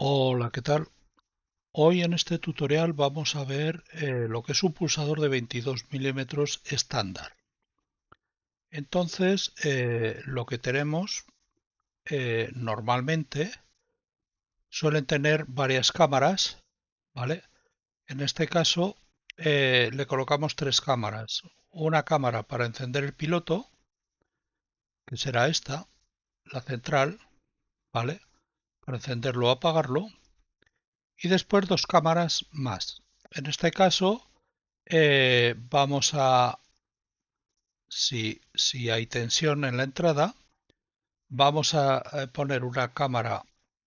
Hola, ¿qué tal? Hoy en este tutorial vamos a ver lo que es un pulsador de 22 milímetros estándar. Entonces, lo que tenemos normalmente suelen tener varias cámaras, ¿vale? En este caso, le colocamos tres cámaras. Una cámara para encender el piloto, que será esta, la central, ¿vale? Para encenderlo o apagarlo. Y después dos cámaras más. En este caso, vamos a, si hay tensión en la entrada, vamos a poner una cámara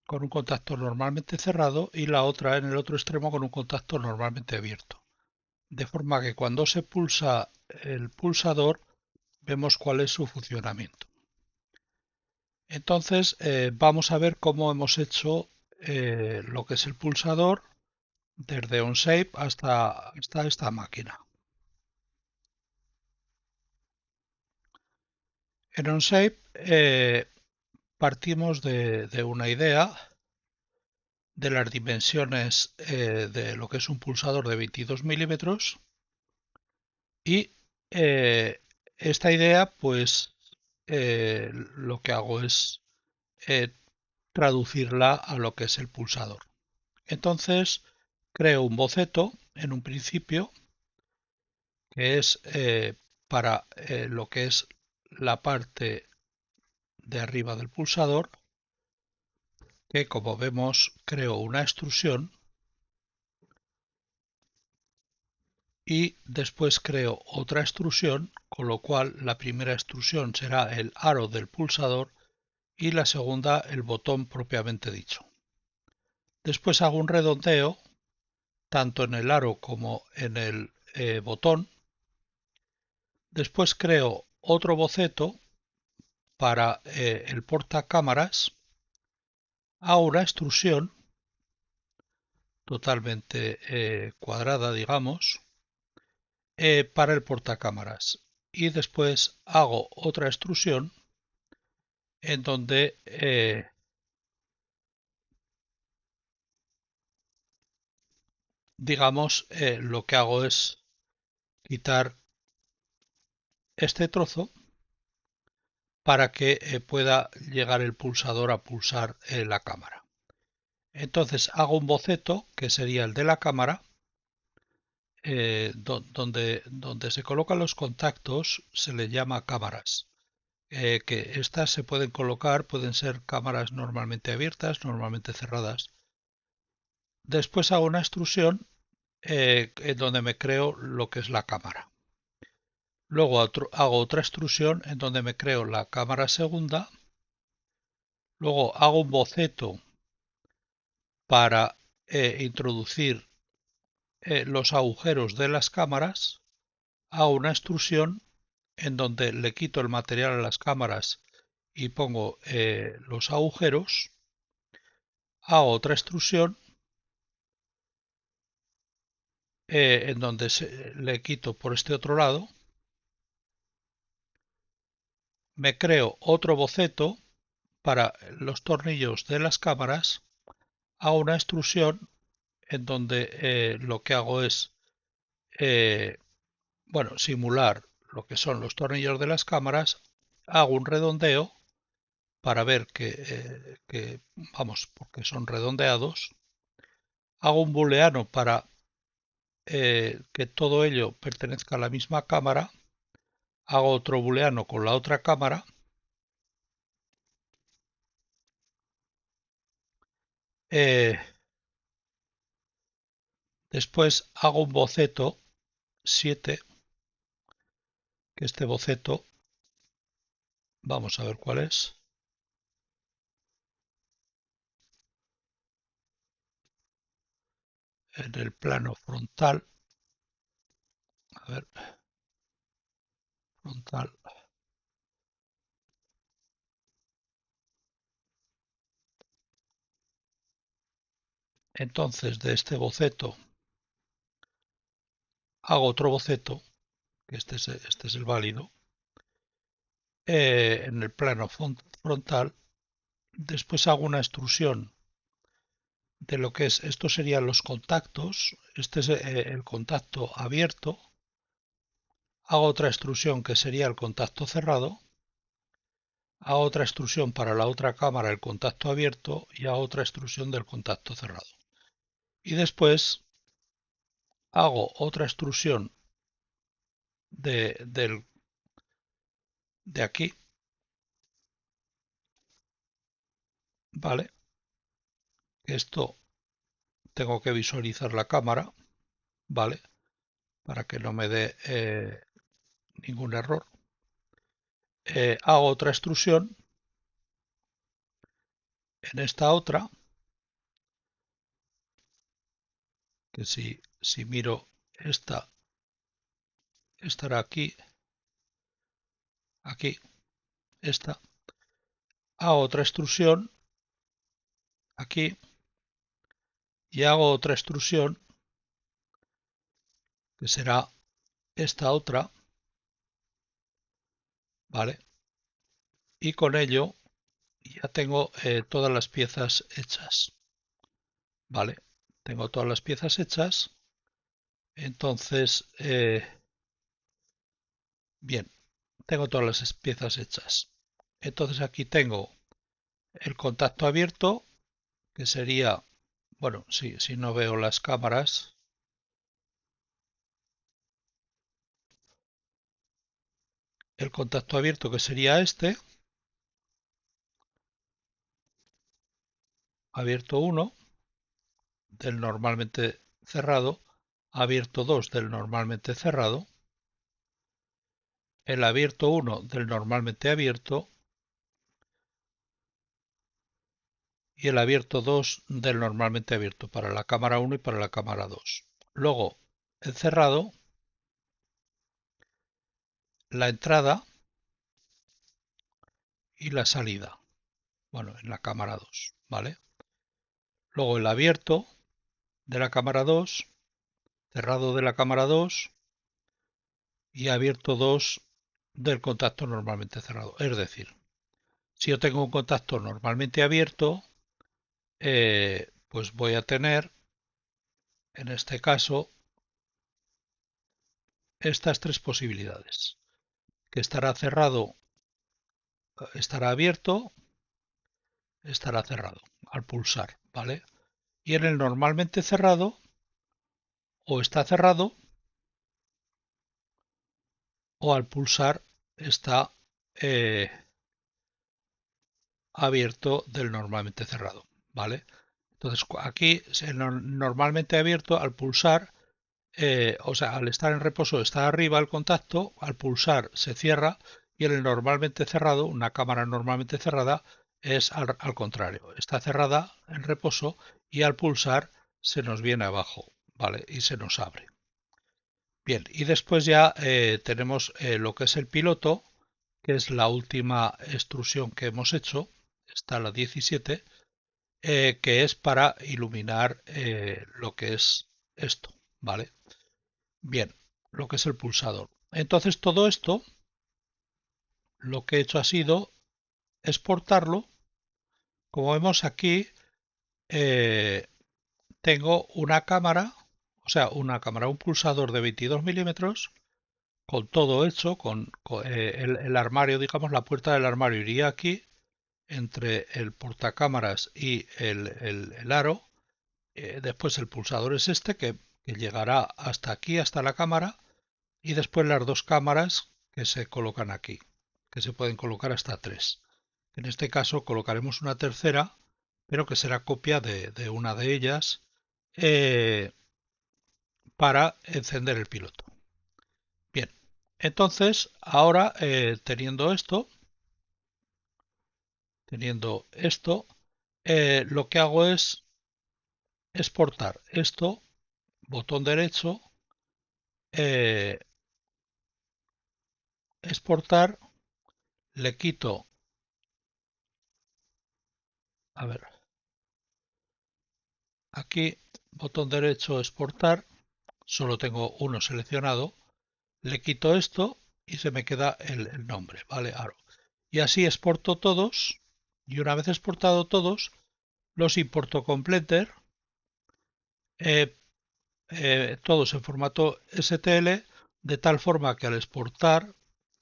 con un contacto normalmente cerrado y la otra en el otro extremo con un contacto normalmente abierto. De forma que cuando se pulsa el pulsador, vemos cuál es su funcionamiento. Entonces, vamos a ver cómo hemos hecho lo que es el pulsador desde OnShape hasta esta máquina. En OnShape partimos de una idea de las dimensiones de lo que es un pulsador de 22 milímetros y esta idea pues lo que hago es eh, traducirla a lo que es el pulsador. Entonces creo un boceto en un principio que es para lo que es la parte de arriba del pulsador, que como vemos creo una extrusión y después creo otra extrusión, con lo cual la primera extrusión será el aro del pulsador y la segunda el botón propiamente dicho. Después hago un redondeo tanto en el aro como en el botón. Después creo otro boceto para el portacámaras. Hago una extrusión totalmente cuadrada, digamos, para el portacámaras. Y después hago otra extrusión en donde, digamos, lo que hago es quitar este trozo para que pueda llegar el pulsador a pulsar la cámara. Entonces hago un boceto que sería el de la cámara, donde se colocan los contactos se le llama cámaras. Que estas se pueden colocar, pueden ser cámaras normalmente abiertas, normalmente cerradas. Después hago una extrusión en donde me creo lo que es la cámara. Luego hago otra extrusión en donde me creo la cámara segunda. Luego hago un boceto para introducir los agujeros de las cámaras. Hago una extrusión en donde le quito el material a las cámaras y pongo los agujeros. Hago otra extrusión en donde le quito por este otro lado. Me creo otro boceto para los tornillos de las cámaras. Hago una extrusión en donde lo que hago es, eh, bueno, simular lo que son los tornillos de las cámaras. Hago un redondeo para ver vamos, porque son redondeados. Hago un booleano para que todo ello pertenezca a la misma cámara. Hago otro booleano con la otra cámara. Eh, Después hago un boceto 7, que este boceto, vamos a ver cuál es. En el plano frontal, a ver, frontal. Entonces de este boceto hago otro boceto, que este es el válido, en el plano frontal. Después hago una extrusión de lo que es, esto serían los contactos, este es el contacto abierto, hago otra extrusión que sería el contacto cerrado, hago otra extrusión para la otra cámara el contacto abierto y hago otra extrusión del contacto cerrado. Y después hago otra extrusión de aquí, ¿vale? Esto tengo que visualizar la cámara, ¿vale? Para que no me dé ningún error. Hago otra extrusión en esta otra, que si miro esta, estará aquí, aquí, esta. Hago otra extrusión aquí y hago otra extrusión que será esta otra, ¿vale? Y con ello ya tengo todas las piezas hechas, ¿vale? Tengo todas las piezas hechas, entonces, bien, tengo todas las piezas hechas. Entonces aquí tengo el contacto abierto, que sería, bueno, si no veo las cámaras, el contacto abierto que sería este, abierto 1 del normalmente cerrado, abierto 2 del normalmente cerrado, el abierto 1 del normalmente abierto y el abierto 2 del normalmente abierto para la cámara 1 y para la cámara 2. Luego, el cerrado, la entrada y la salida. Bueno, en la cámara 2, ¿vale? Luego el abierto de la cámara 2, cerrado de la cámara 2 y abierto 2 del contacto normalmente cerrado. Es decir, si yo tengo un contacto normalmente abierto, pues voy a tener, en este caso, estas tres posibilidades. Que estará cerrado, estará abierto, estará cerrado al pulsar, ¿vale? Y en el normalmente cerrado, o está cerrado, o al pulsar está abierto del normalmente cerrado, ¿vale? Entonces aquí normalmente abierto al pulsar, o sea, al estar en reposo está arriba el contacto, al pulsar se cierra y en el normalmente cerrado, una cámara normalmente cerrada, es al contrario, está cerrada en reposo y al pulsar se nos viene abajo, ¿vale? Y se nos abre. Bien, y después ya tenemos lo que es el piloto, que es la última extrusión que hemos hecho, está la 17, que es para iluminar lo que es esto, ¿vale? Bien, lo que es el pulsador. Entonces todo esto, lo que he hecho ha sido exportarlo. Como vemos aquí, eh, tengo una cámara, o sea, un pulsador de 22 milímetros, con todo hecho, el armario, digamos, la puerta del armario iría aquí, entre el portacámaras y el aro. Después el pulsador es este que llegará hasta aquí, hasta la cámara, y después las dos cámaras que se colocan aquí, que se pueden colocar hasta tres. En este caso colocaremos una tercera, pero que será copia de una de ellas eh, para encender el piloto. Bien, entonces ahora teniendo esto, lo que hago es exportar esto, botón derecho, eh, exportar, le quito, a ver, aquí, botón derecho, exportar, solo tengo uno seleccionado, le quito esto y se me queda el nombre, ¿vale? Aro. Y así exporto todos, y una vez exportado todos, los importo con Blender, eh, todos en formato STL, de tal forma que al exportar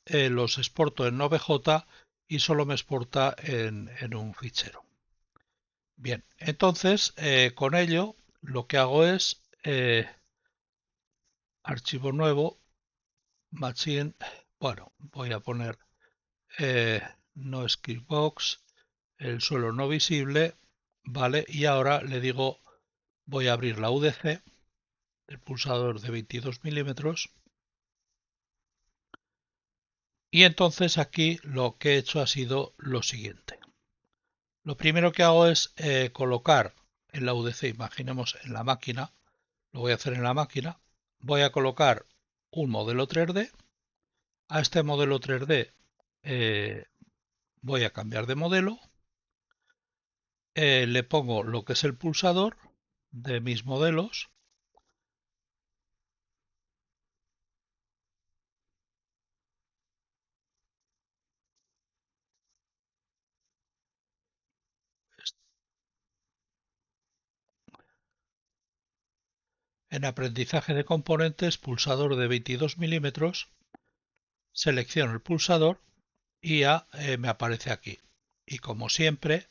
los exporto en OBJ y solo me exporta en un fichero. Bien, entonces con ello lo que hago es archivo nuevo, machine, bueno, voy a poner no scriptbox, el suelo no visible, vale, y ahora le digo voy a abrir la UDC, el pulsador de 22 milímetros, y entonces aquí lo que he hecho ha sido lo siguiente. Lo primero que hago es colocar en la UDC, imaginemos en la máquina, lo voy a hacer en la máquina, voy a colocar un modelo 3D, a este modelo 3D voy a cambiar de modelo, le pongo lo que es el pulsador de mis modelos, en aprendizaje de componentes, pulsador de 22 milímetros, selecciono el pulsador y ya me aparece aquí. Y como siempre,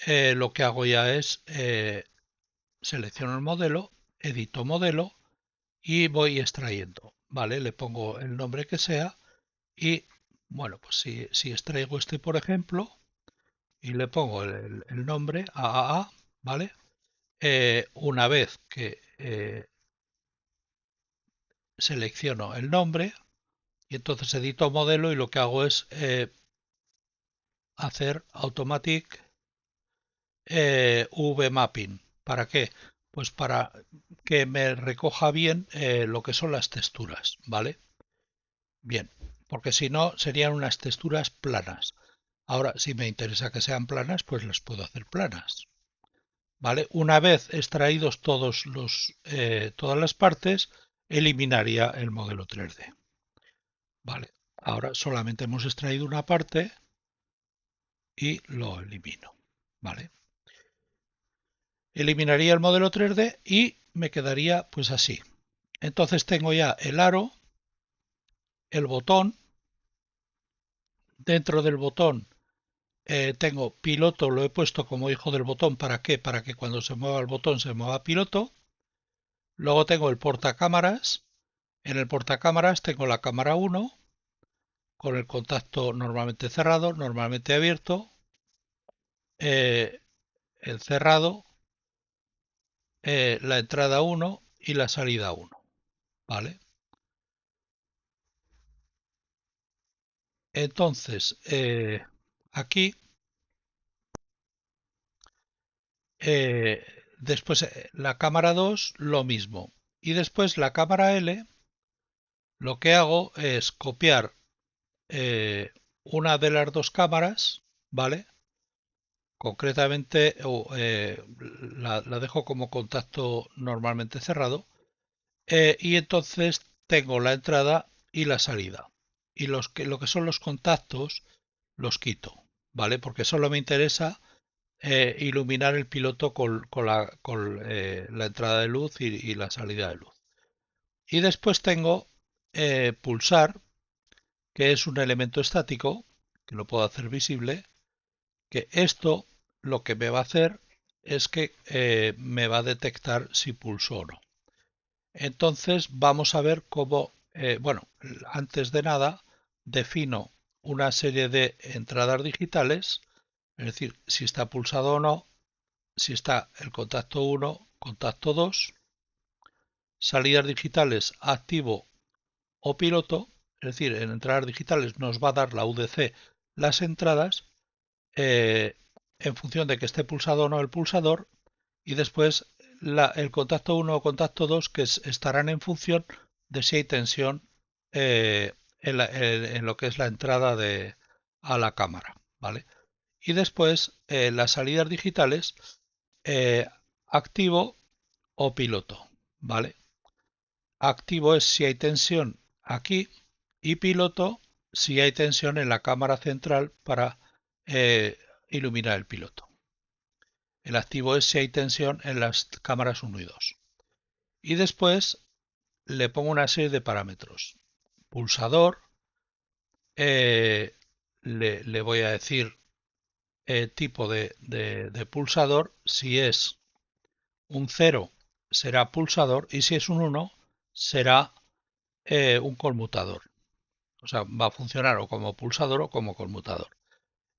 lo que hago ya es selecciono el modelo, edito modelo y voy extrayendo. Vale, le pongo el nombre que sea y bueno, pues si extraigo este por ejemplo y le pongo el nombre AAA, ¿vale? Una vez que selecciono el nombre y entonces edito modelo y lo que hago es hacer automatic VMapping. ¿Para qué? Pues para que me recoja bien lo que son las texturas, ¿vale? Bien, porque si no serían unas texturas planas. Ahora, si me interesa que sean planas, pues las puedo hacer planas. ¿Vale? Una vez extraídos todas las partes, eliminaría el modelo 3D. ¿Vale? Ahora solamente hemos extraído una parte y lo elimino. ¿Vale? Eliminaría el modelo 3D y me quedaría pues así. Entonces tengo ya el aro, el botón, dentro del botón tengo piloto, lo he puesto como hijo del botón, ¿para qué? Para que cuando se mueva el botón se mueva piloto. Luego tengo el portacámaras, en el portacámaras tengo la cámara 1 con el contacto normalmente cerrado, normalmente abierto, eh, el cerrado, la entrada 1 y la salida 1, ¿vale? Entonces, aquí, eh, después la cámara 2, lo mismo. Y después la cámara L, lo que hago es copiar una de las dos cámaras, ¿vale? Concretamente, la dejo como contacto normalmente cerrado. Y entonces tengo la entrada y la salida. Y lo que son los contactos los quito, ¿vale? Porque solo me interesa iluminar el piloto con la entrada de luz y la salida de luz. Y después tengo pulsar, que es un elemento estático, que lo puedo hacer visible, que esto lo que me va a hacer es que me va a detectar si pulso o no. Entonces vamos a ver cómo, bueno, antes de nada defino una serie de entradas digitales, es decir, si está pulsado o no, si está el contacto 1, contacto 2, salidas digitales activo o piloto, es decir, en entradas digitales nos va a dar la UDC las entradas eh, en función de que esté pulsado o no el pulsador y después el contacto 1 o contacto 2 que estarán en función de si hay tensión en lo que es la entrada a la cámara, ¿vale? Y después las salidas digitales eh, activo o piloto, ¿vale? Activo es si hay tensión aquí y piloto si hay tensión en la cámara central para iluminar el piloto. El activo es si hay tensión en las cámaras 1 y 2. Y después le pongo una serie de parámetros. Pulsador, le voy a decir tipo de pulsador. Si es un 0 será pulsador y si es un 1 será un conmutador. O sea, va a funcionar o como pulsador o como conmutador.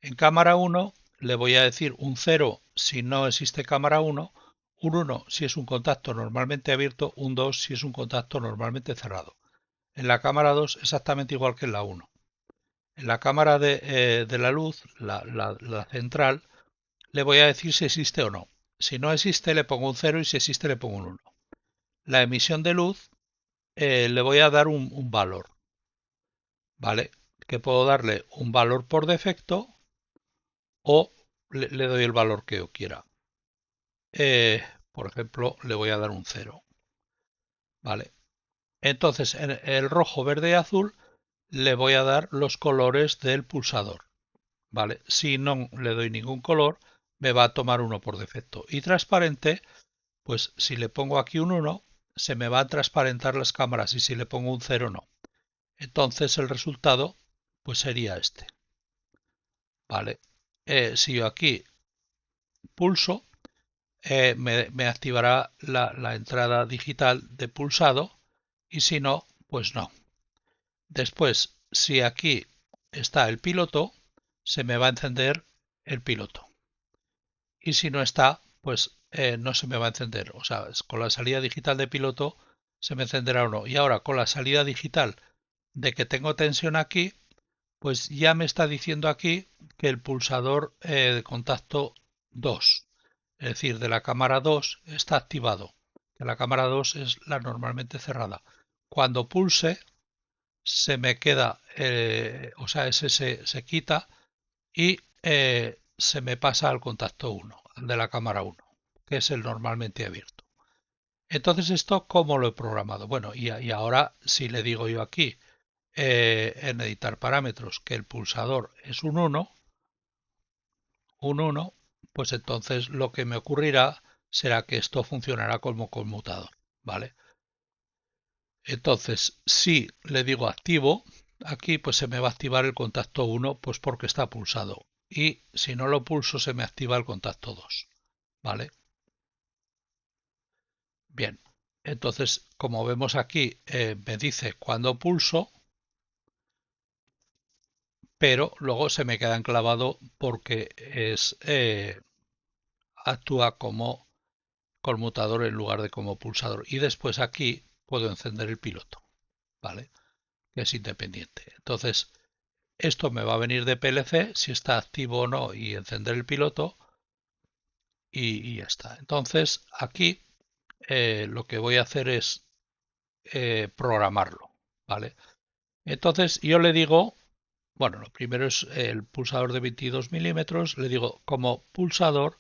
En cámara 1 le voy a decir un 0 si no existe cámara 1, un 1 si es un contacto normalmente abierto, un 2 si es un contacto normalmente cerrado. En la cámara 2 exactamente igual que en la 1. En la cámara de la luz, la central, le voy a decir si existe o no. Si no existe le pongo un 0 y si existe le pongo un 1. La emisión de luz le voy a dar un valor, ¿vale? Que puedo darle un valor por defecto o le doy el valor que yo quiera. Por ejemplo, le voy a dar un 0, ¿vale? Entonces, en el rojo, verde y azul le voy a dar los colores del pulsador, ¿vale? Si no le doy ningún color, me va a tomar uno por defecto. Y transparente, pues si le pongo aquí un 1, se me va a transparentar las cámaras y si le pongo un 0, no. Entonces el resultado, pues sería este, ¿vale? Si yo aquí pulso, me activará la entrada digital de pulsado y si no, pues no. Después, si aquí está el piloto, se me va a encender el piloto. Y si no está, pues no se me va a encender. O sea, con la salida digital de piloto se me encenderá o no. Y ahora con la salida digital de que tengo tensión aquí, pues ya me está diciendo aquí que el pulsador de contacto 2, es decir, de la cámara 2, está activado. Que la cámara 2 es la normalmente cerrada. Cuando pulse, se me queda, o sea, ese se quita y se me pasa al contacto 1, al de la cámara 1, que es el normalmente abierto. Entonces, ¿esto cómo lo he programado? Bueno, y ahora si le digo yo aquí en editar parámetros que el pulsador es un 1, pues entonces lo que me ocurrirá será que esto funcionará como conmutador, ¿vale? Entonces, si le digo activo, aquí pues se me va a activar el contacto 1, pues porque está pulsado. Y si no lo pulso, se me activa el contacto 2, ¿vale? Bien, entonces, como vemos aquí, me dice cuando pulso, pero luego se me queda enclavado porque actúa como conmutador en lugar de como pulsador. Y después aquí puedo encender el piloto, ¿vale? Que es independiente. Entonces, esto me va a venir de PLC, si está activo o no, y encender el piloto, y ya está. Entonces, aquí lo que voy a hacer es programarlo, ¿vale? Entonces, yo le digo, bueno, lo primero es el pulsador de 22 milímetros, le digo como pulsador,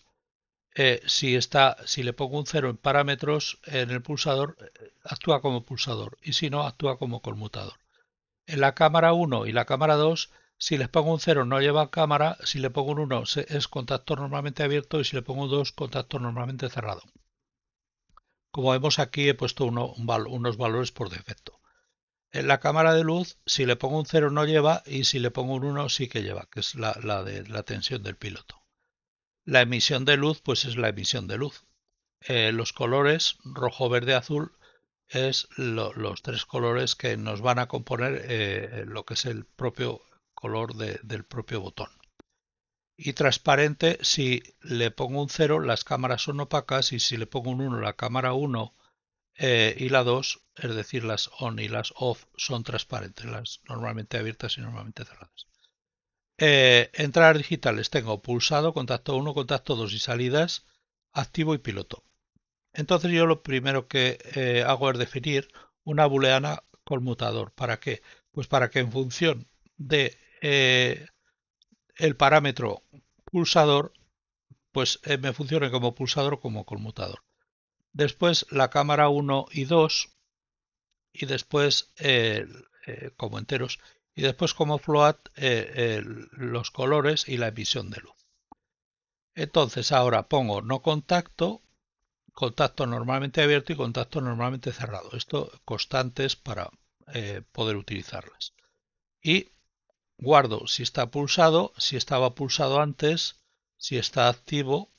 si le pongo un 0 en parámetros en el pulsador, actúa como pulsador y si no, actúa como conmutador. En la cámara 1 y la cámara 2, si les pongo un 0 no lleva cámara, si le pongo un 1 es contacto normalmente abierto y si le pongo un 2 contacto normalmente cerrado. Como vemos aquí he puesto unos valores por defecto. En la cámara de luz, si le pongo un 0 no lleva y si le pongo un 1 sí que lleva, que es la de la tensión del piloto. La emisión de luz, pues es la emisión de luz. Los colores rojo, verde, azul es los tres colores que nos van a componer lo que es el propio color del propio botón. Y transparente, si le pongo un 0 las cámaras son opacas y si le pongo un 1 la cámara 1 y la 2, es decir, las on y las off son transparentes, las normalmente abiertas y normalmente cerradas. Entradas digitales tengo pulsado, contacto 1, contacto 2 y salidas activo y piloto. Entonces yo lo primero que hago es definir una booleana conmutador. ¿Para qué? Pues para que en función de el parámetro pulsador, pues me funcione como pulsador o como conmutador. Después la cámara 1 y 2 y después como enteros y después como float los colores y la emisión de luz. Entonces ahora pongo no contacto contacto normalmente abierto y contacto normalmente cerrado. Esto constantes para poder utilizarlas. Y guardo si está pulsado, si estaba pulsado antes, si está activo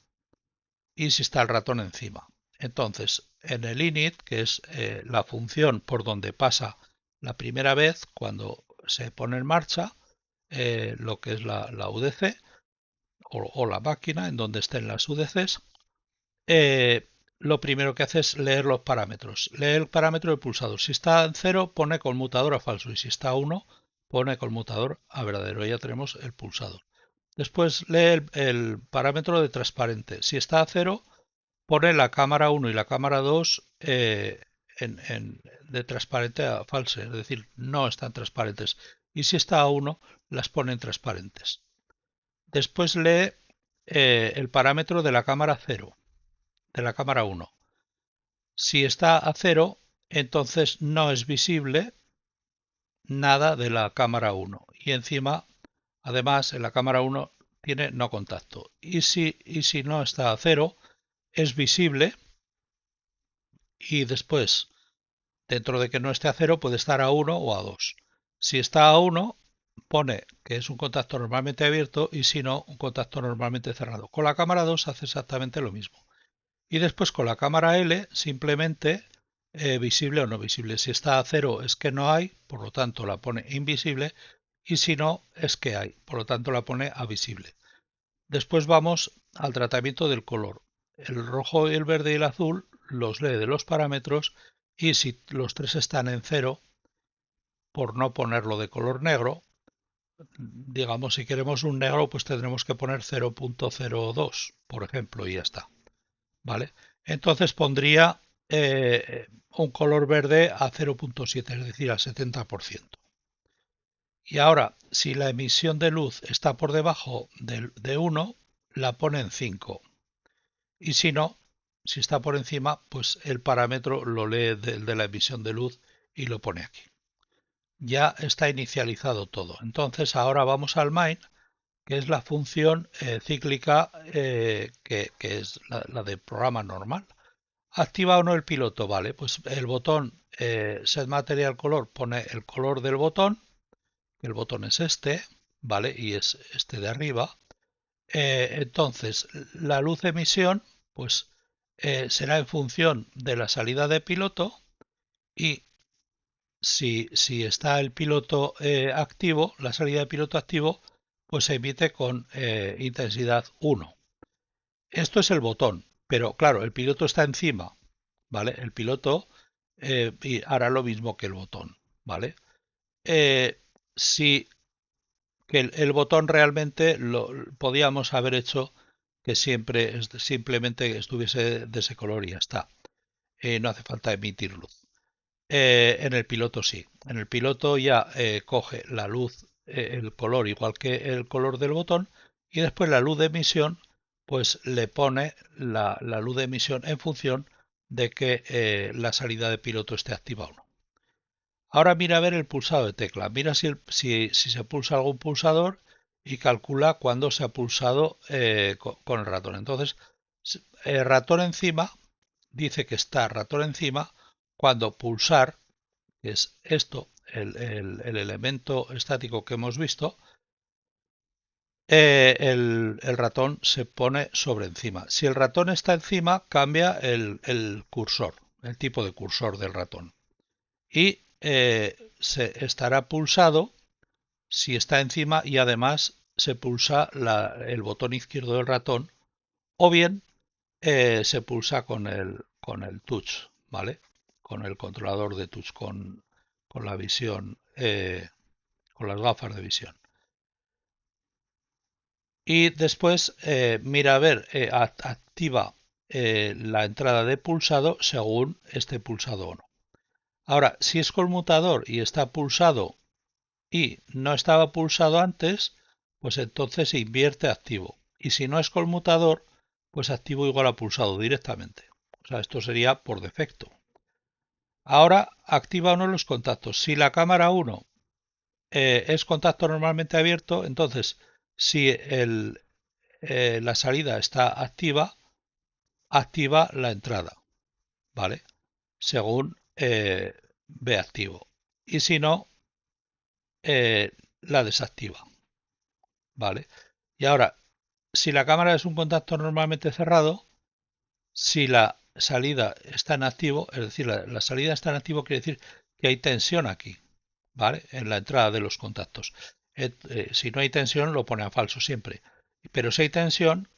y si está el ratón encima. Entonces, en el init, que es la función por donde pasa la primera vez cuando se pone en marcha, lo que es la UDC o la máquina en donde estén las UDCs, lo primero que hace es leer los parámetros. Lee el parámetro del pulsador. Si está en 0, pone conmutador a falso. Y si está a 1, pone conmutador a verdadero. Ya tenemos el pulsador. Después lee el parámetro de transparente. Si está a 0, pone la cámara 1 y la cámara 2 de transparente a falso. Es decir, no están transparentes. Y si está a 1, las pone en transparentes. Después lee el parámetro de la cámara 0, de la cámara 1. Si está a 0, entonces no es visible nada de la cámara 1. Y encima, además, en la cámara 1 tiene no contacto. Y si no está a 0, es visible. Y después, dentro de que no esté a 0, puede estar a 1 o a 2. Si está a 1, pone que es un contacto normalmente abierto y si no, un contacto normalmente cerrado. Con la cámara 2 hace exactamente lo mismo. Y después con la cámara L simplemente visible o no visible. Si está a 0 es que no hay, por lo tanto la pone invisible, y si no es que hay, por lo tanto la pone a visible. Después vamos al tratamiento del color. El rojo, el verde y el azul los lee de los parámetros y si los tres están en 0, por no ponerlo de color negro, digamos si queremos un negro pues tendremos que poner 0.02, por ejemplo, y ya está. ¿Vale? Entonces pondría un color verde a 0.7, es decir, al 70%. Y ahora, si la emisión de luz está por debajo de 1, la pone en 5. Y si no, si está por encima, pues el parámetro lo lee de la emisión de luz y lo pone aquí. Ya está inicializado todo. Entonces ahora vamos al main, que es la función cíclica que es la del programa normal. ¿Activa o no el piloto? Vale, pues el botón Set Material Color pone el color del botón. El botón es este, ¿vale? Y es este de arriba. Entonces, la luz de emisión, pues será en función de la salida de piloto y si está el piloto activo, la salida de piloto activo, pues se emite con intensidad 1. Esto es el botón, pero claro, el piloto está encima, ¿vale? El piloto y hará lo mismo que el botón, ¿vale? Si que el botón realmente lo podíamos haber hecho que siempre simplemente estuviese de ese color y ya está. No hace falta emitir luz. En el piloto sí. En el piloto ya coge la luz, el color igual que el color del botón y después la luz de emisión pues le pone la luz de emisión en función de que la salida de piloto esté activa o no. Ahora mira a ver el pulsado de tecla. Mira si se pulsa algún pulsador y calcula cuándo se ha pulsado con el ratón. Entonces, el ratón encima dice que está ratón encima cuando pulsar, que es esto, el elemento estático que hemos visto, el ratón se pone sobre encima. Si el ratón está encima, cambia el cursor, el tipo de cursor del ratón. Y se estará pulsado si está encima y además se pulsa el botón izquierdo del ratón o bien se pulsa con el touch, ¿vale? Con el controlador de touch, con la visión, con las gafas de visión. Y después mira a ver, activa la entrada de pulsado según esté pulsado o no. Ahora, si es conmutador y está pulsado y no estaba pulsado antes, pues entonces se invierte activo. Y si no es conmutador, pues activo igual a pulsado directamente. O sea, esto sería por defecto. Ahora activa o no los contactos. Si la cámara 1 es contacto normalmente abierto, entonces si la salida está activa, activa la entrada, ¿vale? Según ve activo. Y si no, la desactiva, ¿vale? Y ahora, si la cámara es un contacto normalmente cerrado, si la salida está en activo, es decir, la salida está en activo quiere decir que hay tensión aquí, ¿vale? En la entrada de los contactos. Si no hay tensión, lo pone a falso siempre. Pero si hay tensión,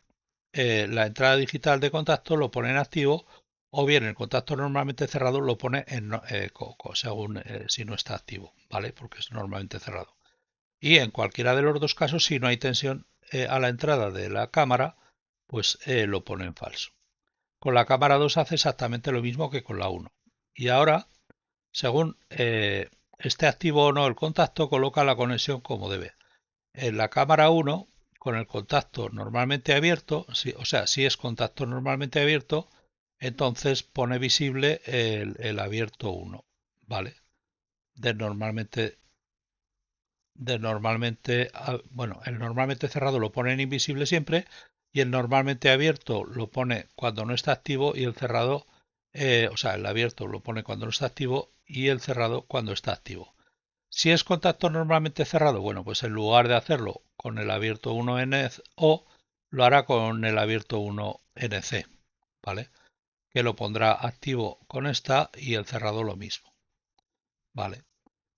la entrada digital de contacto lo pone en activo o bien el contacto normalmente cerrado lo pone en según si no está activo, ¿vale? Porque es normalmente cerrado. Y en cualquiera de los dos casos, si no hay tensión a la entrada de la cámara, pues lo pone en falso. Con la cámara 2 hace exactamente lo mismo que con la 1. Y ahora, según esté activo o no el contacto, coloca la conexión como debe. En la cámara 1, con el contacto normalmente abierto, o sea, si es contacto normalmente abierto, entonces pone visible el abierto 1, ¿vale? De normalmente, bueno, el normalmente cerrado lo pone en invisible siempre y el normalmente abierto lo pone cuando no está activo y el cerrado, o sea, el abierto lo pone cuando no está activo y el cerrado cuando está activo. Si es contacto normalmente cerrado, bueno, pues en lugar de hacerlo con el abierto 1NO, lo hará con el abierto 1NC, ¿vale? Que lo pondrá activo con esta y el cerrado lo mismo, ¿vale?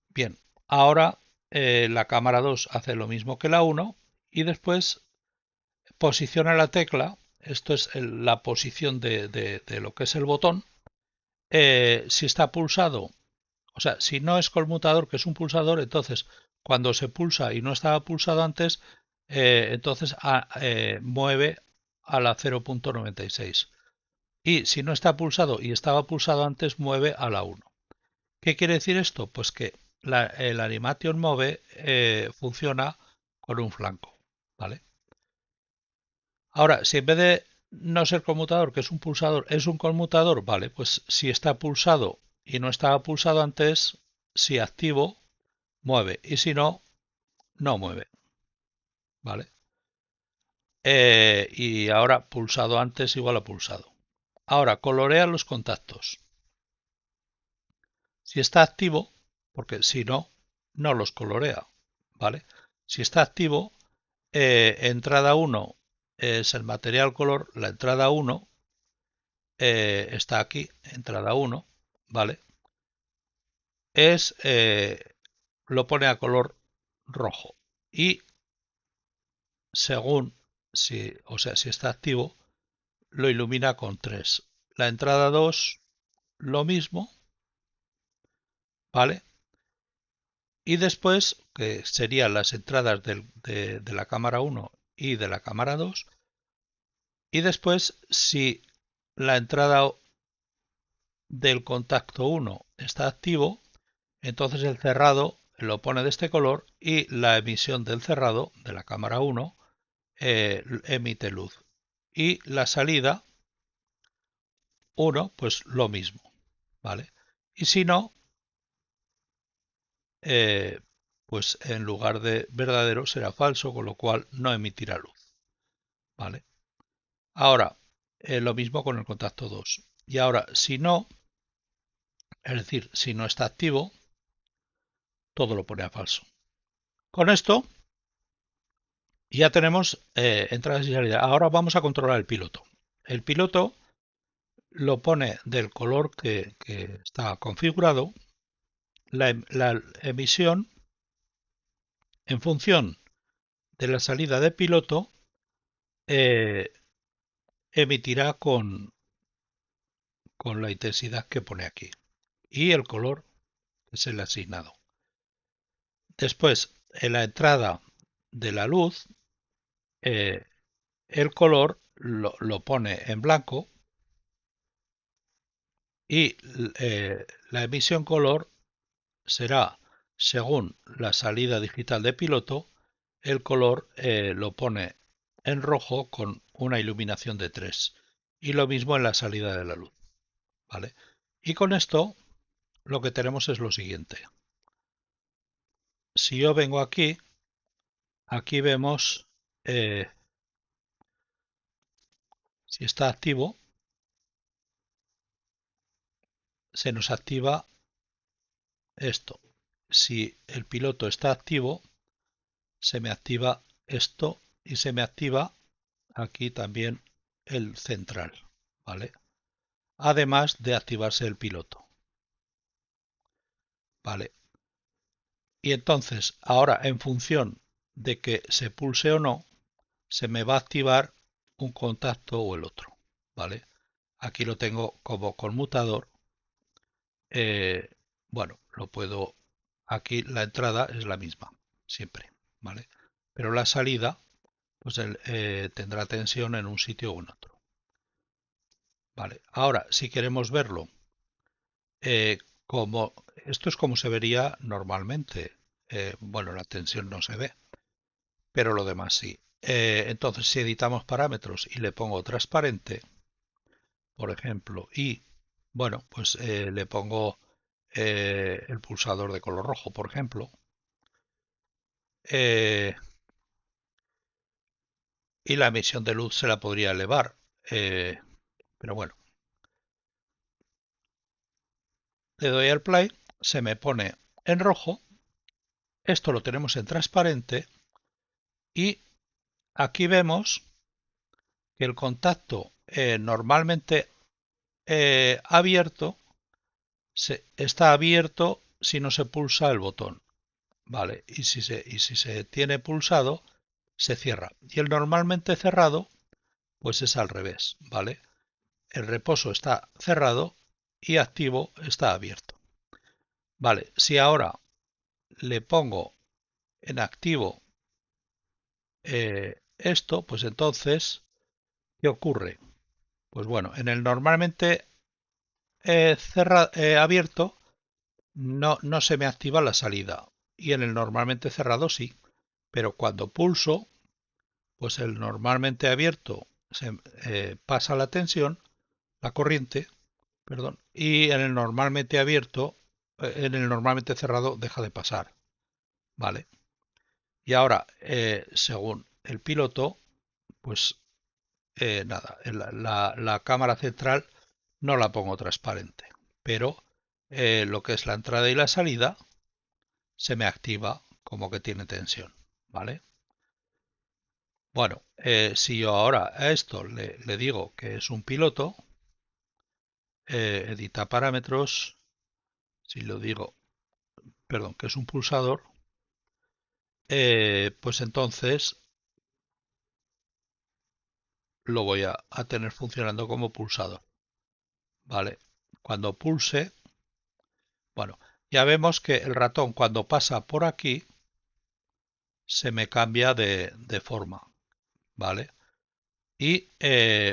Bien, ahora la cámara 2 hace lo mismo que la 1 y después posiciona la tecla, esto es la posición de lo que es el botón, si está pulsado. O sea, si no es conmutador, que es un pulsador, entonces cuando se pulsa y no estaba pulsado antes, entonces mueve a la 0.96. Y si no está pulsado y estaba pulsado antes, mueve a la 1. ¿Qué quiere decir esto? Pues que el animation move funciona con un flanco, ¿vale? Ahora, si en vez de no ser conmutador, que es un pulsador, es un conmutador, vale, pues si está pulsado y no estaba pulsado antes, si activo, mueve y si no, no mueve, ¿vale? Y ahora pulsado antes igual a pulsado. Ahora colorea los contactos. Si está activo, porque si no, no los colorea, ¿vale? Si está activo, entrada 1 es el material color, la entrada 1 está aquí, entrada 1, ¿vale? Lo pone a color rojo y según o sea, si está activo, lo ilumina con 3. La entrada 2, lo mismo, ¿vale? Y después, que serían las entradas de la cámara 1 y de la cámara 2, y después, si la entrada del contacto 1 está activo, entonces el cerrado lo pone de este color y la emisión del cerrado de la cámara 1 emite luz. Y la salida 1, pues lo mismo, ¿vale? Y si no, eh, pues en lugar de verdadero será falso, con lo cual no emitirá luz, ¿vale? Ahora, lo mismo con el contacto 2. Y ahora, si no, es decir, si no está activo, todo lo pone a falso. Con esto ya tenemos entradas y salidas. Ahora vamos a controlar el piloto. El piloto lo pone del color que está configurado, la emisión en función de la salida de piloto eh, emitirá con la intensidad que pone aquí y el color que es el asignado. Después, en la entrada de la luz, eh, el color lo pone en blanco y la emisión color será según la salida digital de piloto, el color lo pone en rojo con una iluminación de 3 y lo mismo en la salida de la luz, ¿vale? Y con esto lo que tenemos es lo siguiente. Si yo vengo aquí vemos si está activo, se nos activa esto. Si el piloto está activo, se me activa esto y se me activa aquí también el central, ¿vale? Además de activarse el piloto, ¿vale? Y entonces, ahora en función de que se pulse o no, se me va a activar un contacto o el otro, ¿vale? Aquí lo tengo como conmutador. eh, bueno, lo puedo, aquí la entrada es la misma, siempre, ¿vale? Pero la salida, pues tendrá tensión en un sitio o en otro, ¿vale? Ahora, si queremos verlo, como, esto es como se vería normalmente. Bueno, la tensión no se ve, pero lo demás sí. Entonces, si editamos parámetros y le pongo transparente, por ejemplo, y bueno, pues le pongo el pulsador de color rojo, por ejemplo, eh, y la emisión de luz se la podría elevar, pero bueno, le doy al play, se me pone en rojo, esto lo tenemos en transparente y aquí vemos que el contacto normalmente abierto está abierto si no se pulsa el botón, ¿vale? Y si se tiene pulsado, se cierra. Y el normalmente cerrado, pues es al revés, ¿vale? El reposo está cerrado y activo está abierto. Vale, si ahora le pongo en activo esto, pues entonces, ¿qué ocurre? Pues bueno, en el normalmente abierto no se me activa la salida y en el normalmente cerrado sí, pero cuando pulso, pues el normalmente abierto pasa la tensión, la corriente, perdón, y en el normalmente abierto, en el normalmente cerrado deja de pasar, ¿vale? Y ahora, según el piloto, pues nada, la cámara central no la pongo transparente, pero lo que es la entrada y la salida se me activa como que tiene tensión, ¿vale? Bueno, si yo ahora a esto le digo que es un piloto, edita parámetros, si lo digo, perdón, que es un pulsador, pues entonces lo voy a tener funcionando como pulsador, ¿vale? Cuando pulse, bueno, ya vemos que el ratón cuando pasa por aquí se me cambia de forma, ¿vale? Y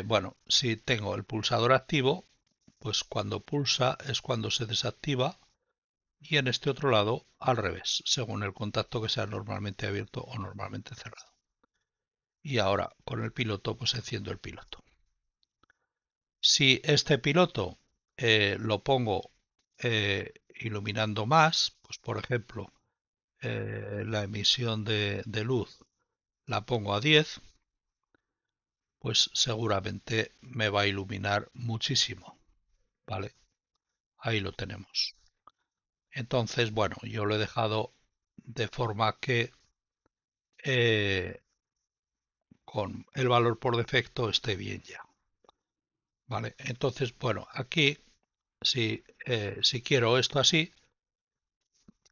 bueno, si tengo el pulsador activo, pues cuando pulsa es cuando se desactiva y en este otro lado al revés, según el contacto que sea normalmente abierto o normalmente cerrado. Y ahora con el piloto pues enciendo el piloto. Si este piloto lo pongo iluminando más, pues por ejemplo la emisión de luz la pongo a 10, pues seguramente me va a iluminar muchísimo, ¿vale? Ahí lo tenemos. Entonces, bueno, yo lo he dejado de forma que eh, con el valor por defecto esté bien ya, ¿vale? Entonces, bueno, aquí si quiero esto así,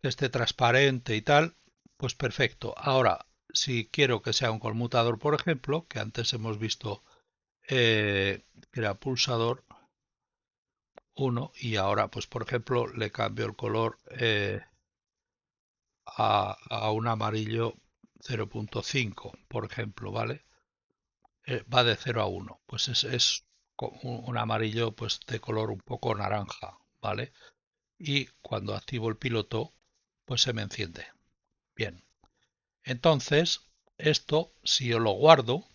que esté transparente y tal, pues perfecto. Ahora, si quiero que sea un conmutador, por ejemplo, que antes hemos visto que era pulsador 1 y ahora, pues por ejemplo, le cambio el color a un amarillo 0.5, por ejemplo, ¿vale? Va de 0 a 1, pues es un amarillo pues de color un poco naranja, ¿vale? Y cuando activo el piloto, pues se me enciende. Bien, entonces esto, si yo lo guardo,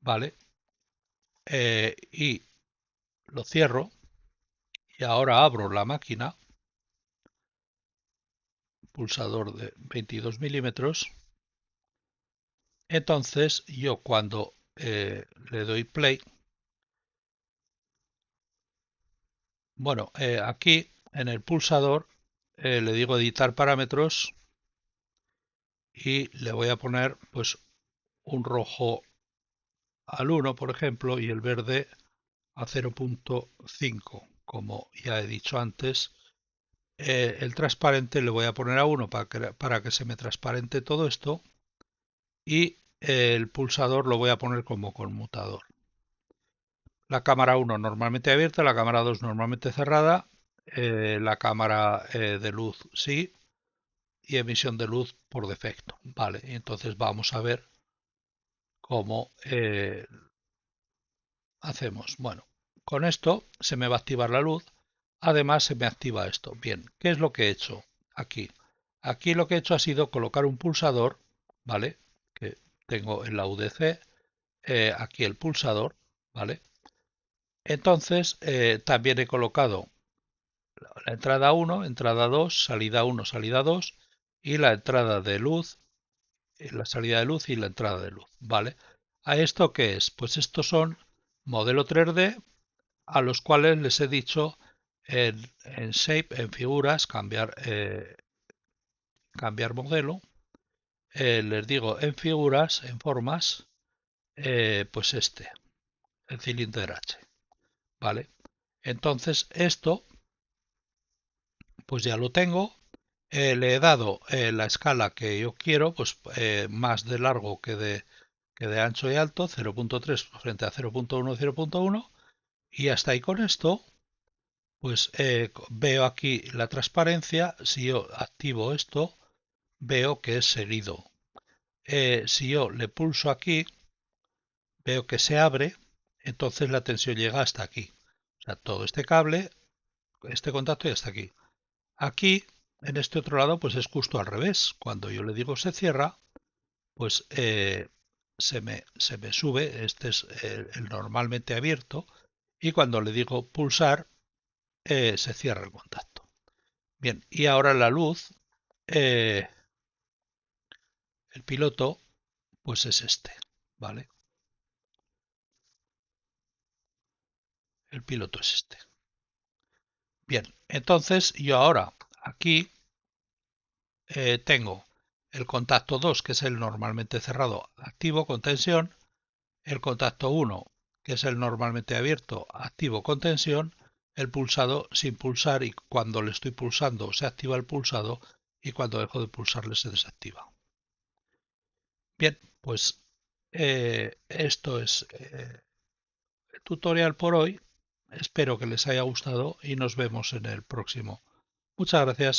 ¿vale? Y lo cierro y ahora abro la máquina, pulsador de 22 milímetros, entonces yo cuando le doy play, Bueno, aquí en el pulsador le digo editar parámetros y le voy a poner pues un rojo al 1, por ejemplo, y el verde a 0.5, como ya he dicho antes. El transparente le voy a poner a 1 para que se me transparente todo esto y el pulsador lo voy a poner como conmutador. La cámara 1 normalmente abierta, la cámara 2 normalmente cerrada, la cámara de luz sí y emisión de luz por defecto. Vale, entonces vamos a ver cómo hacemos. Bueno, con esto se me va a activar la luz. Además se me activa esto. Bien, ¿qué es lo que he hecho aquí? Aquí lo que he hecho ha sido colocar un pulsador, ¿vale? Que tengo en la UDC, aquí el pulsador, ¿vale? Entonces también he colocado la entrada 1, entrada 2, salida 1, salida 2 y la entrada de luz, la salida de luz y la entrada de luz, ¿vale? ¿A esto qué es? Pues estos son modelo 3D a los cuales les he dicho en Shape, en figuras, cambiar modelo. Les digo en figuras, en formas, pues el cilindro H. ¿Vale? Entonces esto, pues ya lo tengo. Le he dado la escala que yo quiero, pues más de largo que de ancho y alto, 0.3 frente a 0.1, 0.1. Y hasta ahí con esto, pues veo aquí la transparencia. Si yo activo esto, veo que es seguido. Si yo le pulso aquí, veo que se abre, entonces la tensión llega hasta aquí. O sea, todo este cable, este contacto y hasta aquí. Aquí, en este otro lado, pues es justo al revés. Cuando yo le digo se cierra, pues se me sube, este es el normalmente abierto, y cuando le digo pulsar, se cierra el contacto. Bien, y ahora la luz, eh, el piloto, pues es este, ¿vale? El piloto es este. Bien, entonces yo ahora aquí tengo el contacto 2, que es el normalmente cerrado, activo con tensión, el contacto 1, que es el normalmente abierto, activo con tensión, el pulsado sin pulsar y cuando le estoy pulsando se activa el pulsado y cuando dejo de pulsarle se desactiva. Bien, pues esto es el tutorial por hoy. Espero que les haya gustado y nos vemos en el próximo. Muchas gracias.